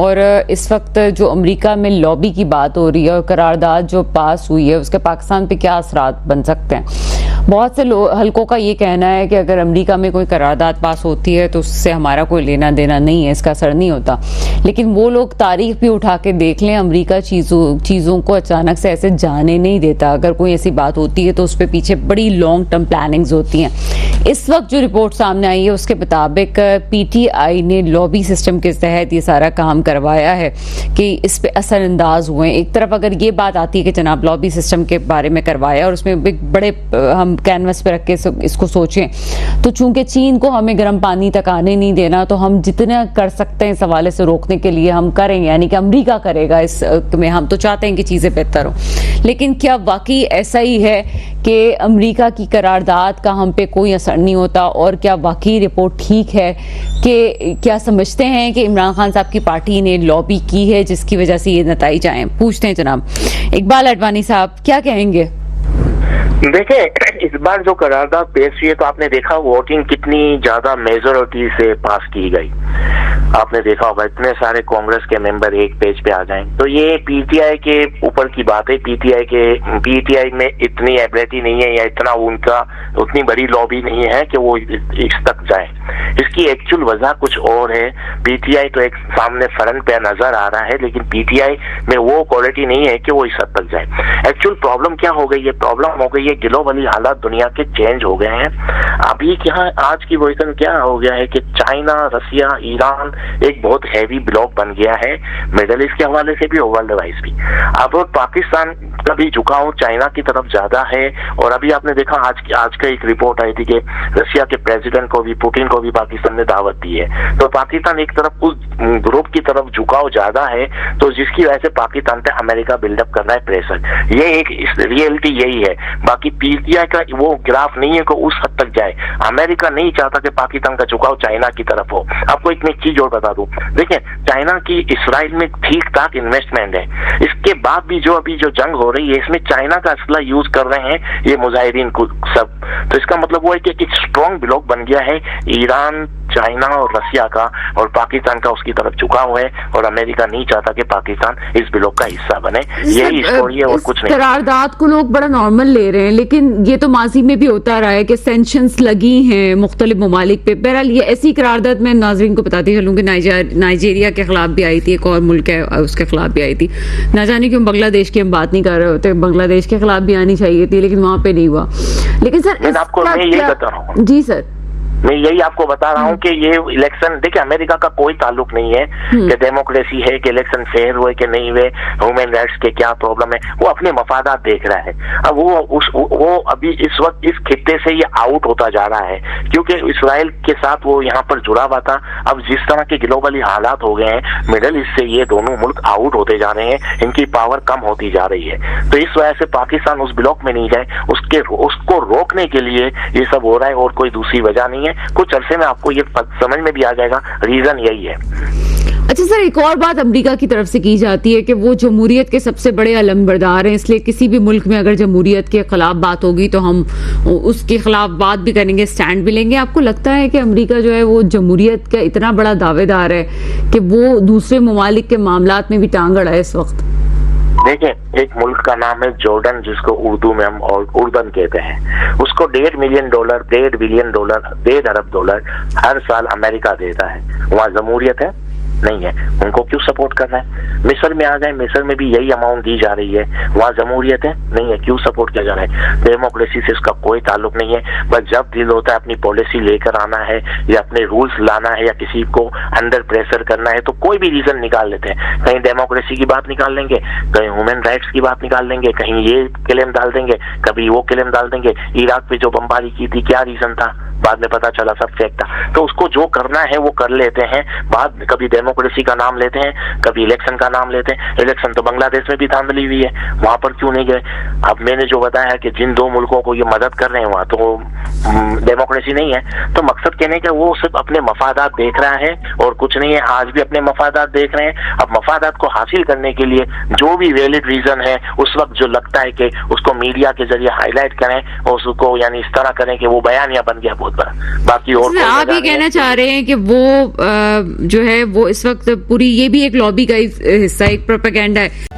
और इस वक्त जो अमेरिका में लॉबी की बात हो रही है और करारदाद जो पास हुई है उसके पाकिस्तान पे क्या असरात बन सकते हैं। बहुत से हलकों का ये कहना है कि अगर अमेरिका में कोई करारदाद पास होती है तो उससे हमारा कोई लेना देना नहीं है, इसका असर नहीं होता। लेकिन वो लोग तारीख भी उठा के देख लें, अमेरिका चीज़ों को अचानक से ऐसे जाने नहीं देता। अगर कोई ऐसी बात होती है तो उस पर पीछे बड़ी लॉन्ग टर्म प्लानिंग्स होती हैं। इस वक्त जो रिपोर्ट सामने आई है उसके मुताबिक पीटीआई ने लॉबी सिस्टम के तहत ये सारा काम करवाया है कि इस पे असरअंदाज हुए। एक तरफ अगर ये बात आती है कि जनाब लॉबी सिस्टम के बारे में करवाया और उसमें बड़े हम कैनवस पे रख के इसको सोचें तो चूंकि चीन को हमें गर्म पानी तक आने नहीं देना तो हम जितना कर सकते हैं इस हवाले से रोकने के लिए हम करेंगे, यानी कि अमेरिका करेगा इस में। हम तो चाहते हैं कि चीजें बेहतर हो, लेकिन क्या वाकई ऐसा ही है कि अमेरिका की करारदाद का हम पे कोई असर नहीं होता? और क्या वाकई रिपोर्ट ठीक है कि क्या समझते हैं कि इमरान खान साहब की पार्टी ने लॉबी की है जिसकी वजह से ये नतीजे आए? पूछते हैं जनाब इकबाल अडवाणी साहब, क्या कहेंगे? देखिए, इस बार जो करारदाद पेश हुई है तो आपने देखा वोटिंग कितनी ज्यादा मेजोरिटी से पास की गई। आपने देखा होगा इतने सारे कांग्रेस के मेंबर एक पेज पे आ जाएं। तो ये पीटीआई के ऊपर की बात है। पीटीआई में इतनी एबिलिटी नहीं है या इतना उनका उतनी बड़ी लॉबी नहीं है कि वो इस तक जाए। इसकी एक्चुअल वजह कुछ और है। पीटीआई तो एक सामने फ्रंट पे नजर आ रहा है, लेकिन पीटीआई में वो क्वालिटी नहीं है कि वो इस हद तक जाए। एक्चुअल प्रॉब्लम क्या हो गई है? प्रॉब्लम हो गई है ग्लोबली हालात दुनिया के चेंज हो गए हैं। अभी क्या आज की पोजीशन क्या हो गया है कि चाइना, रसिया, ईरान एक बहुत हैवी ब्लॉक बन गया है, मिडल ईस्ट के हवाले से भी और वर्ल्ड वाइज भी। अब पाकिस्तान का भी झुकाव चाइना की तरफ ज्यादा है। और अभी आपने देखा आज का एक रिपोर्ट आई थी कि रसिया के प्रेसिडेंट को भी, पुतिन को भी पाकिस्तान ने दावत दी है। तो पाकिस्तान एक तरफ उस ग्रुप की तरफ झुकाव ज्यादा है, तो जिसकी वजह से पाकिस्तान पे अमेरिका बिल्डअप कर रहा है प्रेशर। ये एक रियलिटी यही है। बाकी पीटीआई का वो ग्राफ नहीं है कि उस हद तक जाए। अमेरिका नहीं चाहता कि पाकिस्तान का झुकाव चाइना की तरफ हो। आपको एक चीज और बता दूं, देखिए चाइना की इसराइल में ठीक ठाक इन्वेस्टमेंट है। इसके बाद भी जो अभी जो जंग हो रही है इसमें चाइना का असला यूज कर रहे हैं ये मुजाहिदीन को सब। तो इसका मतलब वो है कि एक स्ट्रॉन्ग ब्लॉक बन गया है ईरान, चाइना और रसिया का, और पाकिस्तान का उसकी तरफ झुकाव है। और अमेरिका नहीं चाहता कि पाकिस्तान इस ब्लॉक का हिस्सा बने। यही स्टोरी है और कुछ नहीं। करारदाद को लोग बड़ा नॉर्मल ले रहे हैं, लेकिन ये तो माजी में भी होता रहा है कि सैंक्शंस लगी हैं मुख्तलिफ ममालिक पे। बहरहाल ये ऐसी करारदाद मैं नाजरीन को बताती चलूँ कि नाइजीरिया के खिलाफ भी आई थी, एक और मुल्क है उसके खिलाफ भी आई थी। ना जाने क्यों बांग्लादेश की हम बात नहीं कर रहे होते, बांग्लादेश के खिलाफ भी आनी चाहिए थी लेकिन वहां पे नहीं हुआ। लेकिन सर आपको मैं यही बता रहा हूँ। जी सर, मैं यही आपको बता रहा हूँ कि ये इलेक्शन, देखिए अमेरिका का कोई ताल्लुक नहीं है कि डेमोक्रेसी है, कि इलेक्शन फेयर हुए कि नहीं हुए, ह्यूमन राइट्स के क्या प्रॉब्लम है। वो अपने मफादात देख रहा है। अब वो अभी इस वक्त इस खित्ते से ये आउट होता जा रहा है क्योंकि इसराइल के साथ वो यहाँ पर जुड़ा हुआ था। अब जिस तरह के ग्लोबली हालात हो गए हैं मिडल ईस्ट से, ये दोनों मुल्क आउट होते जा रहे हैं, इनकी पावर कम होती जा रही है। तो इस वजह से पाकिस्तान उस ब्लॉक में नहीं जाए, उसको रोकने के लिए ये सब हो रहा है और कोई दूसरी वजह नहीं है। कुछ अरसे में आपको ये समझ में भी आ जाएगा, रीजन यही है। अच्छा सर, एक और बात अमेरिका की तरफ से की जाती है कि वो जमहूरियत के सबसे बड़े अलमबरदार हैं, इसलिए किसी भी मुल्क में अगर जमहूरियत के खिलाफ बात होगी तो हम उसके खिलाफ बात भी करेंगे, स्टैंड भी लेंगे। आपको लगता है कि अमेरिका जो है वो जमहूरियत का इतना बड़ा दावेदार है कि वो दूसरे ममालिक के मामलात में भी टांग अड़ा है इस वक्त? देखिए, एक मुल्क का नाम है जॉर्डन, जिसको उर्दू में हम उर्दन कहते हैं। उसको $1.5 बिलियन, $1.5 बिलियन, $1.5 अरब हर साल अमेरिका देता है। वहाँ जमहूरियत है? नहीं है। उनको क्यों सपोर्ट कर रहा है? मिस्र में आ जाए, मिस्र में भी यही अमाउंट दी जा रही है। वहाँ जमहूरियत है? नहीं है। क्यों सपोर्ट किया जा रहा है? डेमोक्रेसी से इसका कोई ताल्लुक नहीं है। बस जब दिल होता है अपनी पॉलिसी लेकर आना है या अपने रूल्स लाना है या किसी को अंडर प्रेशर करना है तो कोई भी रीजन निकाल लेते हैं। कहीं डेमोक्रेसी की बात निकाल लेंगे, कहीं ह्यूमन राइट्स की बात निकाल लेंगे, कहीं ये क्लेम डाल देंगे, कभी वो क्लेम डाल देंगे। इराक पे जो बमबारी की थी क्या रीजन था? बाद में पता चला सब फेक था। तो उसको जो करना है वो कर लेते हैं। बाद कभी डेमोक्रेसी का नाम लेते हैं, कभी इलेक्शन का नाम लेते हैं। इलेक्शन तो बांग्लादेश में भी धांधली हुई है, वहां पर क्यों नहीं गए? अब मैंने जो बताया कि जिन दो मुल्कों को ये मदद कर रहे हैं वहां तो डेमोक्रेसी नहीं है। तो मकसद कहने का वो सिर्फ अपने मफादात देख रहा है और कुछ नहीं है। आज भी अपने मफादात देख रहे हैं। अब मफादात को हासिल करने के लिए जो भी वैलिड रीजन है उस वक्त जो लगता है कि उसको मीडिया के जरिए हाईलाइट करें और उसको यानी इस तरह करें कि वो बयानिया बन गया, होता। बाकी और कोई आप मजा ये नहीं कहना है। चाह रहे हैं कि वो जो है वो इस वक्त पूरी ये भी एक लॉबी का हिस्सा, एक प्रोपेगेंडा है